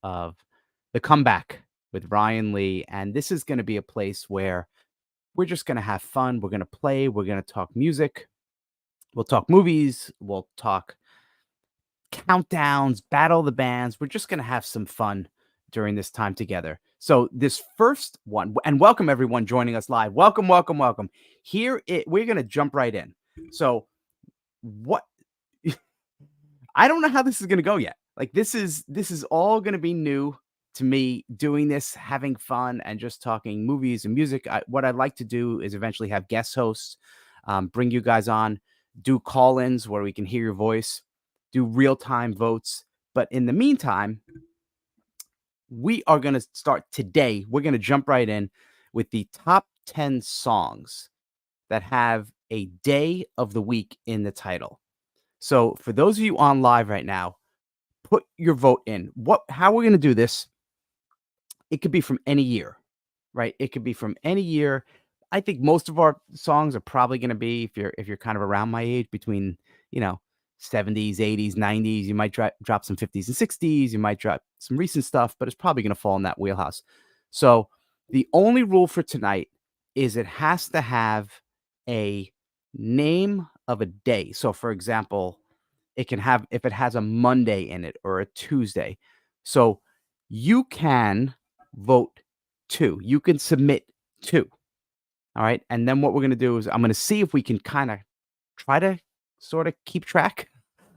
of the comeback with Ryan Lee. And this is going to be a place where we're just going to have fun. We're going to play. We're going to talk music. We'll talk movies. We'll talk countdowns, battle of the bands. We're just going to have some fun during this time together. So this first one, and welcome everyone joining us live. Welcome, welcome, welcome. We're going to jump right in. So what I don't know how this is going to go yet. Like this is all going to be new to me, doing this, having fun, and just talking movies and music. What I'd like to do is eventually have guest hosts, bring you guys on, do call-ins where we can hear your voice, do real-time votes. But in the meantime, we are going to start today. We're going to jump right in with the top 10 songs that have a day of the week in the title. So for those of you on live right now, put your vote in. How we're going to do this, it could be from any year, right? It could be from any year. I think most of our songs are probably going to be, if you're kind of around my age, between, 70s, 80s, 90s. You might drop some 50s and 60s. You might drop some recent stuff, but it's probably going to fall in that wheelhouse. So the only rule for tonight is it has to have a name of a day. So for example, it can have, if it has a Monday in it or a Tuesday. So you can vote 2. You can submit 2. All right. And then what we're going to do is I'm going to see if we can kind of try to sort of keep track.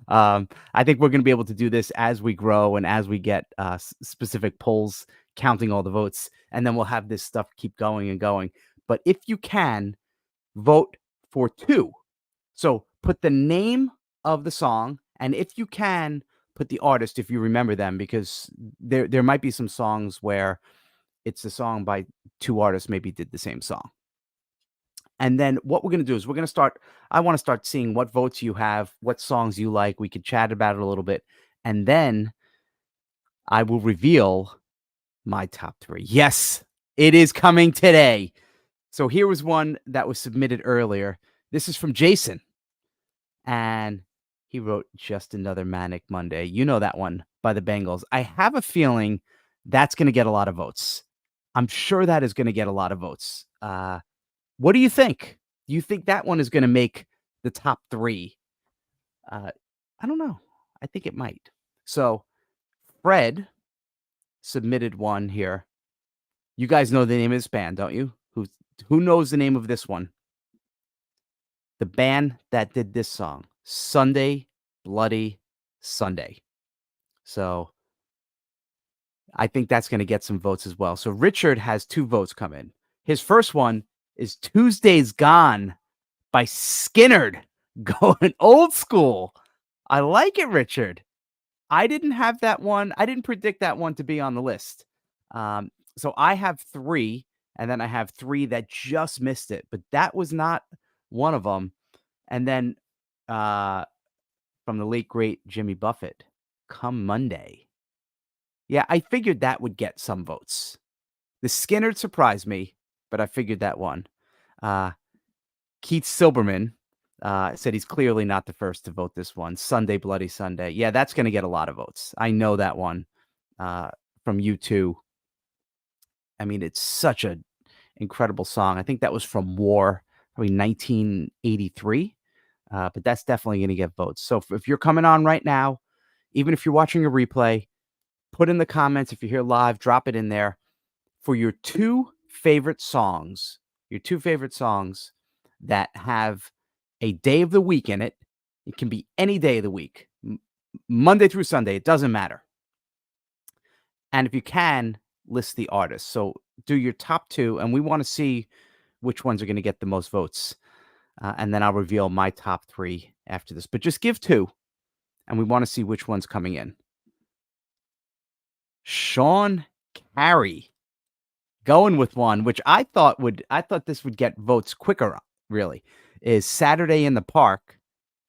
I think we're going to be able to do this as we grow and as we get specific polls counting all the votes. And then we'll have this stuff keep going and going. But if you can, vote for 2. So put the name of the song, and if you can, put the artist if you remember them, because there might be some songs where it's a song by 2 artists maybe did the same song. And then what we're going to do is I want to start seeing what votes you have, what songs you like. We could chat about it a little bit. And then I will reveal my top 3. Yes, it is coming today. So here was one that was submitted earlier. This is from Jason. And he wrote Just Another Manic Monday. You know that one by the Bengals. I have a feeling that's going to get a lot of votes. I'm sure that is going to get a lot of votes. What do you think? Do you think that one is going to make the top 3? I don't know. I think it might. So Fred submitted one here. You guys know the name of this band, don't you? Who knows the name of this one? The band that did this song, Sunday Bloody Sunday. So I think that's going to get some votes as well. So Richard has 2 votes come in. His first one is Tuesday's Gone by Skynyrd, going old school. I like it, Richard. I didn't have that one. I didn't predict that one to be on the list. So I have 3, and then I have 3 that just missed it, but that was not one of them. And then from the late, great Jimmy Buffett, Come Monday. Yeah, I figured that would get some votes. The Skynyrd surprised me, but I figured that one. Keith Silberman said he's clearly not the first to vote this one. Sunday Bloody Sunday. Yeah, that's going to get a lot of votes. I know that one from U2. I mean, it's such an incredible song. I think that was from War, probably 1983. But that's definitely going to get votes. So if you're coming on right now, even if you're watching a replay, put in the comments. If you're here live, drop it in there for your 2 favorite songs. Your 2 favorite songs that have a day of the week in it. It can be any day of the week, Monday through Sunday. It doesn't matter. And if you can, list the artist. So do your top 2, and we want to see which ones are going to get the most votes. And then I'll reveal my top 3 after this. But just give 2, and we want to see which one's coming in. Sean Carey going with one, which I thought this would get votes quicker, really, is Saturday in the Park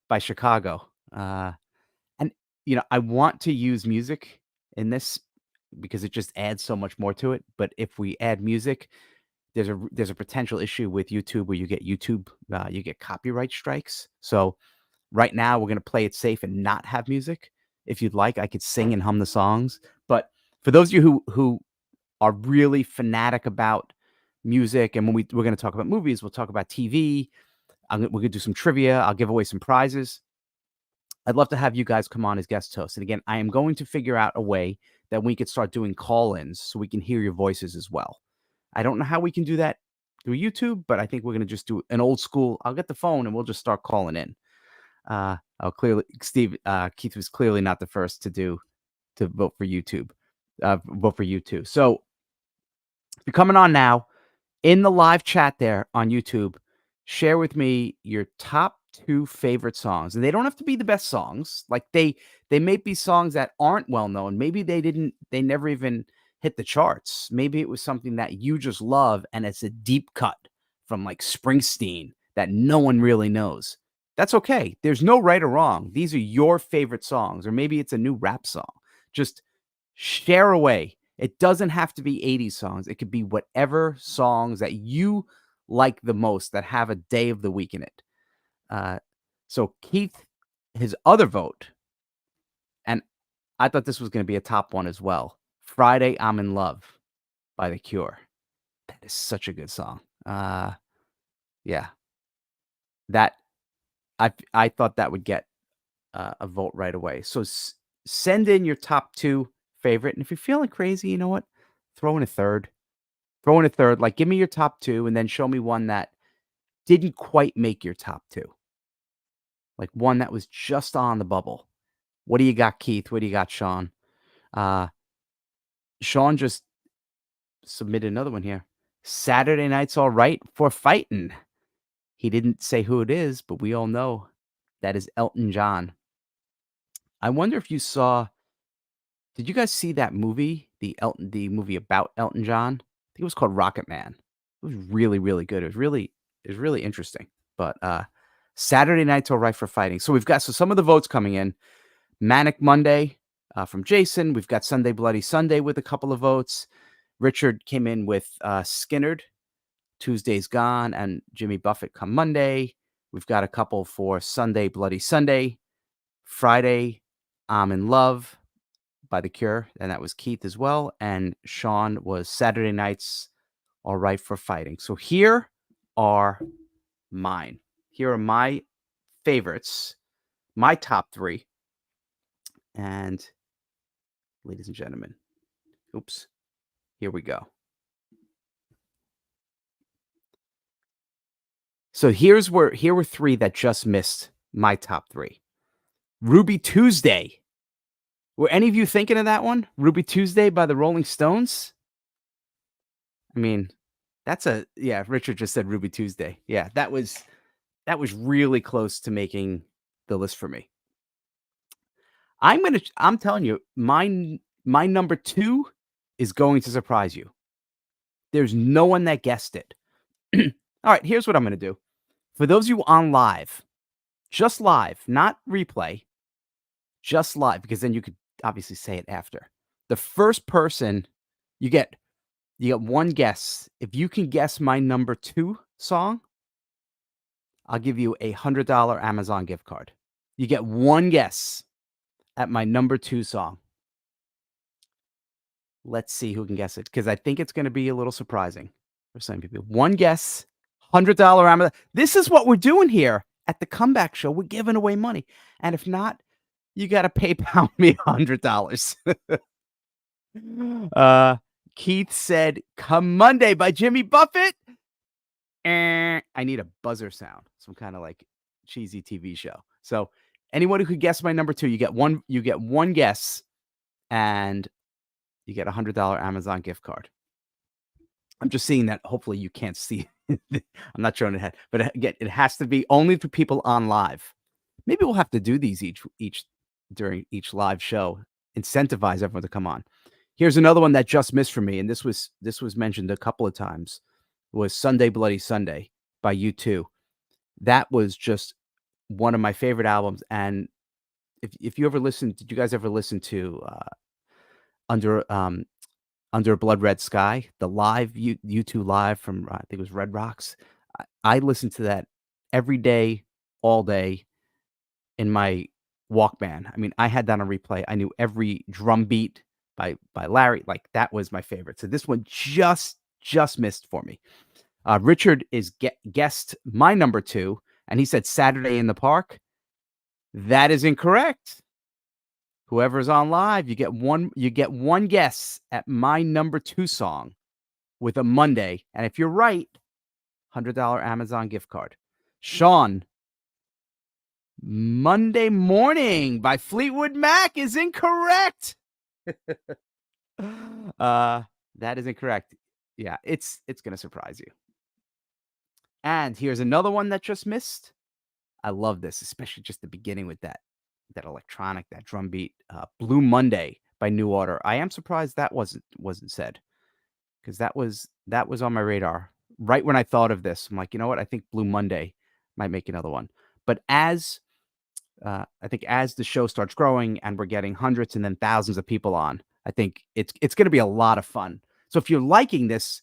by Chicago. And, I want to use music in this because it just adds so much more to it. But if we add music, there's a potential issue with YouTube where you get copyright strikes. So right now we're going to play it safe and not have music. If you'd like, I could sing and hum the songs. But For those of you who are really fanatic about music, and when we're going to talk about movies, we'll talk about TV. We're going to do some trivia. I'll give away some prizes. I'd love to have you guys come on as guest hosts. And again, I am going to figure out a way that we could start doing call-ins so we can hear your voices as well. I don't know how we can do that through YouTube, but I think we're going to just do an old school. I'll get the phone and we'll just start calling in. Keith was clearly not the first to vote for YouTube. Vote for YouTube. So if you're coming on now in the live chat there on YouTube, share with me your top 2 favorite songs. And they don't have to be the best songs. Like they may be songs that aren't well known. Maybe they never even hit the charts. Maybe it was something that you just love and it's a deep cut from like Springsteen that no one really knows. That's okay. There's no right or wrong. These are your favorite songs, or maybe it's a new rap song. Just share away. It doesn't have to be 80s songs. It could be whatever songs that you like the most that have a day of the week in it. So Keith, his other vote, and I thought this was going to be a top one as well. Friday, I'm in Love by The Cure. That is such a good song. Yeah. That I thought that would get a vote right away. So send in your top 2 favorite. And if you're feeling crazy, you know what? Throw in a third. Throw in a third. Like, give me your top 2 and then show me one that didn't quite make your top 2. Like one that was just on the bubble. What do you got, Keith? What do you got, Sean? Sean just submitted another one here. Saturday Night's All Right for Fightin'. He didn't say who it is, but we all know that is Elton John. I wonder if you saw. Did you guys see that movie? The movie about Elton John? I think it was called Rocket Man. It was really, really good. It was really interesting. But Saturday Night's All Right for Fighting. So we've got some of the votes coming in. Manic Monday from Jason. We've got Sunday Bloody Sunday with a couple of votes. Richard came in with Skinnerd, Tuesday's Gone, and Jimmy Buffett Come Monday. We've got a couple for Sunday Bloody Sunday. Friday, I'm in Love by The Cure, and that was Keith as well. And Sean was Saturday Night's All Right for Fighting. So here are mine. Here are my favorites, my top 3. And ladies and gentlemen, oops, here we go. So here were 3 that just missed my top 3. Ruby Tuesday. Were any of you thinking of that one? Ruby Tuesday by the Rolling Stones? I mean, Richard just said Ruby Tuesday. Yeah, that was really close to making the list for me. I'm telling you, my number 2 is going to surprise you. There's no one that guessed it. All right, here's what I'm going to do. For those of you on live, just live, not replay, just live, because then you could obviously say it after. The first person, you get one guess. If you can guess my number 2 song, I'll give you a $100 Amazon gift card. You get one guess at my number 2 song. Let's see who can guess it, because I think it's going to be a little surprising for some people. One guess, $100 Amazon. This is what we're doing here at the Comeback Show. We're giving away money. And if not, you got to PayPal me $100. Keith said, Come Monday by Jimmy Buffett. I need a buzzer sound, some kind of like cheesy TV show. So anyone who could guess my number 2, you get one guess, and you get a $100 Amazon gift card. I'm just seeing that. Hopefully you can't see. I'm not showing it, but again, it has to be only for people on live. Maybe we'll have to do these each during each live show. Incentivize everyone to come on. Here's another one that just missed for me, and this was mentioned a couple of times. Was Sunday Bloody Sunday by U2. That was just one of my favorite albums. And if you ever listened, did you guys ever listen to Under a Blood Red Sky, the live U2 live from I think it was Red Rocks? I listened to that every day, all day in my Walkman. I mean, I had that on replay. I knew every drum beat by Larry. Like that was my favorite. So this one just missed for me. Richard is guessed my number 2, and he said Saturday in the Park. That is incorrect. Whoever's on live, you get one guess at my number 2 song with a Monday, and if you're right, $100 Amazon gift card. Sean, Monday Morning by Fleetwood Mac is incorrect. That is incorrect. Yeah, it's gonna surprise you. And here's another one that just missed. I love this, especially just the beginning with that electronic, that drum beat. Blue Monday by New Order. I am surprised that wasn't said, because that was on my radar. Right when I thought of this, I'm like, you know what? I think Blue Monday might make another one. But as I think as the show starts growing and we're getting hundreds and then thousands of people on, I think it's going to be a lot of fun. So if you're liking this,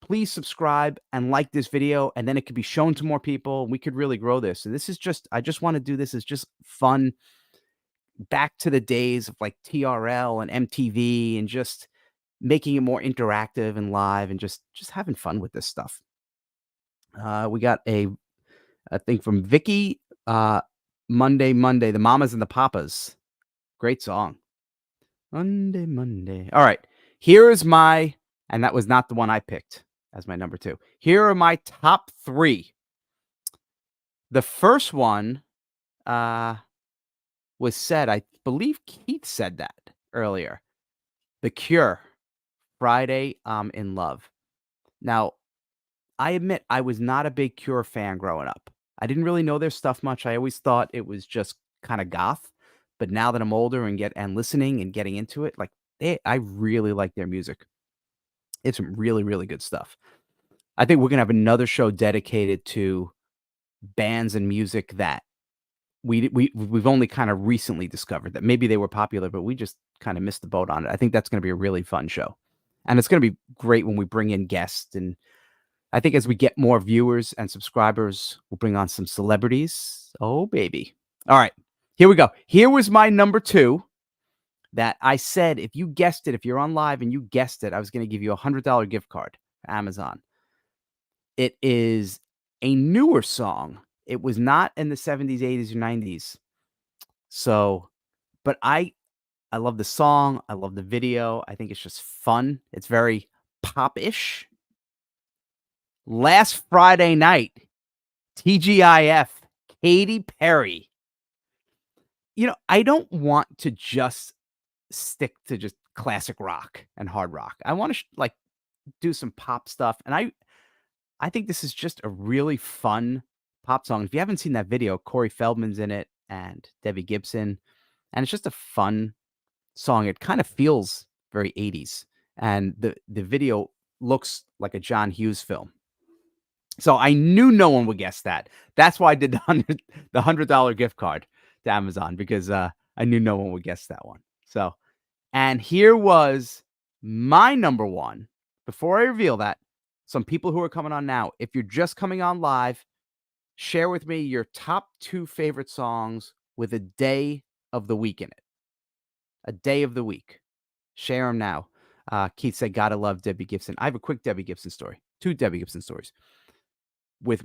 please subscribe and like this video, and then it could be shown to more people. We could really grow this. And this is I just want to do this as just fun, back to the days of like TRL and MTV, and just making it more interactive and live, and just having fun with this stuff. We got a thing from Vicky. Monday, the Mamas and the Papas. Great song. Monday. All right. Here is and that was not the one I picked as my number 2. Here are my top 3. The first one was said, I believe Keith said that earlier. The Cure, Friday, I'm in Love. Now, I admit I was not a big Cure fan growing up. I didn't really know their stuff much. I always thought it was just kind of goth. But now that I'm older and listening and getting into it, like I really like their music. It's some really, really good stuff. I think we're gonna have another show dedicated to bands and music that we've only kind of recently discovered, that maybe they were popular, but we just kind of missed the boat on it. I think that's gonna be a really fun show. And it's gonna be great when we bring in guests, and I think as we get more viewers and subscribers, we'll bring on some celebrities. Oh, baby. All right, here we go. Here was my number 2 that I said, if you guessed it, if you're on live and you guessed it, I was going to give you a $100 gift card to Amazon. It is a newer song. It was not in the 70s, 80s, or 90s. So, but I love the song. I love the video. I think it's just fun. It's very pop-ish. Last Friday Night, TGIF, Katy Perry. You know, I don't want to just stick to just classic rock and hard rock. I want to like do some pop stuff, and I think this is just a really fun pop song. If you haven't seen that video, Corey Feldman's in it and Debbie Gibson, and it's just a fun song. It kind of feels very 80s, and the video looks like a John Hughes film. So I knew no one would guess that. That's why I did the $100 gift card to Amazon, because I knew no one would guess that one. So, and here was my number 1. Before I reveal that, some people who are coming on now, if you're just coming on live, share with me your top 2 favorite songs with a day of the week in it. A day of the week. Share them now. Keith said, gotta love Debbie Gibson. I have a quick Debbie Gibson story. 2 Debbie Gibson stories.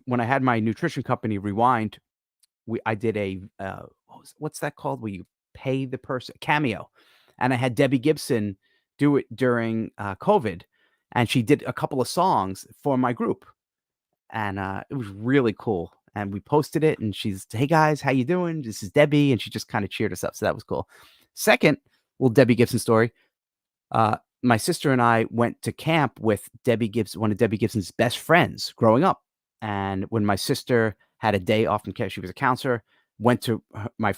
When I had my nutrition company, Rewind, I did a what's that called, where you pay the person, Cameo, and I had Debbie Gibson do it during COVID, and she did a couple of songs for my group, and it was really cool. And we posted it, and she's, hey guys, how you doing? This is Debbie, and she just kind of cheered us up, so that was cool. Second little Debbie Gibson story. My sister and I went to camp with Debbie Gibson, one of Debbie Gibson's best friends growing up. And when my sister had a day off in camp, she was a counselor, went to her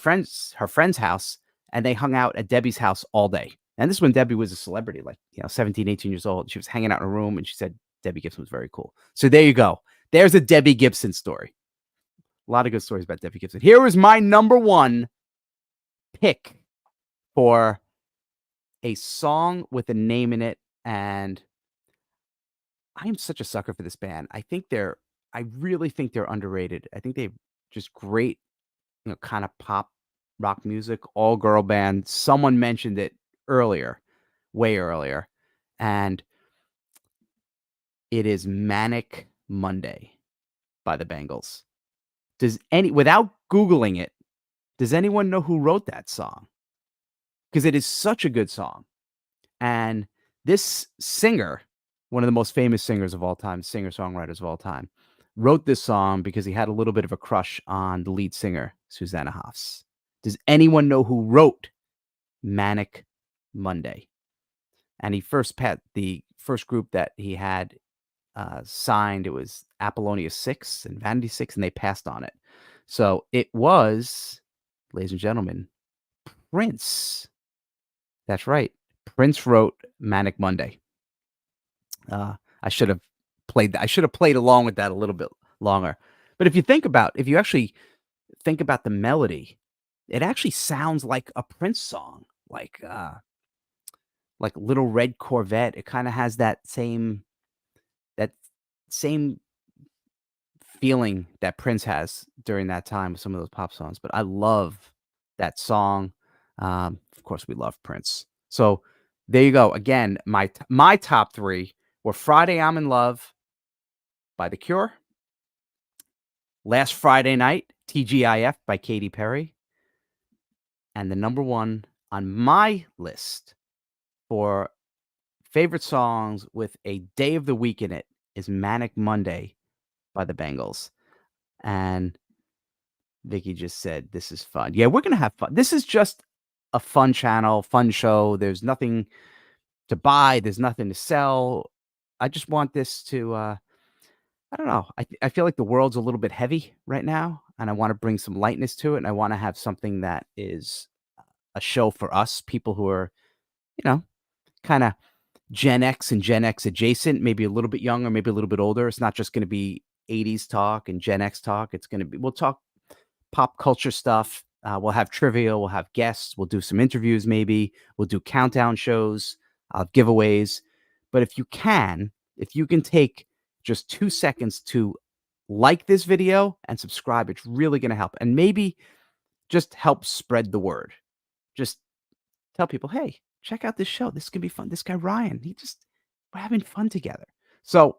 friend's house, and they hung out at Debbie's house all day. And this is when Debbie was a celebrity, like, 17, 18 years old. She was hanging out in a room, and she said Debbie Gibson was very cool. So there you go. There's a Debbie Gibson story. A lot of good stories about Debbie Gibson. Here was my number 1 pick for a song with a name in it. And I am such a sucker for this band. I really think they're underrated. I think they've just great, kind of pop rock music, all girl band. Someone mentioned it earlier way earlier, and it is Manic Monday by the Bangles. Without Googling it, does anyone know who wrote that song? Because it is such a good song. And this singer, one of the most famous singers of all time, singer-songwriters of all time, wrote this song because he had a little bit of a crush on the lead singer, Susanna Hoffs. Does anyone know who wrote Manic Monday? And the first group that he had signed, it was Apollonia 6 and Vanity 6, and they passed on it. So it was, ladies and gentlemen, Prince. That's right. Prince wrote Manic Monday. I should have played that. I should have played along with that a little bit longer. But if you actually think about the melody, it actually sounds like a Prince song, like Little Red Corvette. It kind of has that same feeling that Prince has during that time with some of those pop songs. But I love that song. Of course, we love Prince. So there you go. Again, my top three were Friday I'm in Love by The Cure, Last Friday Night, TGIF by Katy Perry, and the number one on my list for favorite songs with a day of the week in it is Manic Monday by the Bangles. And Vicky just said, this is fun. Yeah, we're going to have fun. This is just a fun channel, fun show. There's nothing to buy. There's nothing to sell. I just want this to, I don't know. I feel like the world's a little bit heavy right now, and I want to bring some lightness to it. And I want to have something that is a show for us, people who are, kind of Gen X and Gen X adjacent, maybe a little bit younger, maybe a little bit older. It's not just going to be 80s talk and Gen X talk. We'll talk pop culture stuff. We'll have trivia. We'll have guests. We'll do some interviews. Maybe we'll do countdown shows, giveaways. But if you can take just 2 seconds to like this video and subscribe, it's really going to help. And maybe just help spread the word. Just tell people, hey, check out this show. This is going to be fun. This guy, Ryan, we're having fun together. So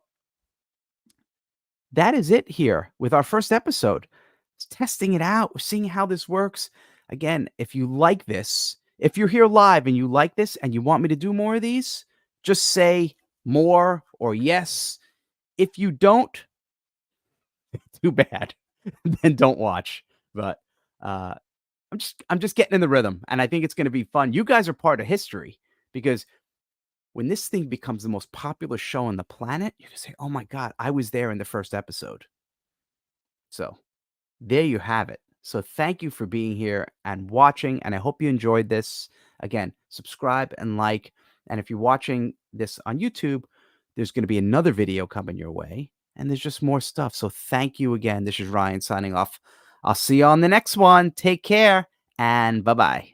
that is it here with our first episode. It's testing it out. We're seeing how this works. Again, if you like this, if you're here live and you like this and you want me to do more of these, just say more or yes. If you don't, too bad. Then don't watch. But I'm just getting in the rhythm, and I think it's going to be fun. You guys are part of history, because when this thing becomes the most popular show on the planet, you can say, oh my God, I was there in the first episode. So there you have it. So thank you for being here and watching, and I hope you enjoyed this. Again, subscribe and like. And if you're watching this on YouTube, there's going to be another video coming your way, and there's just more stuff. So thank you again. This is Ryan signing off. I'll see you on the next one. Take care, and bye-bye.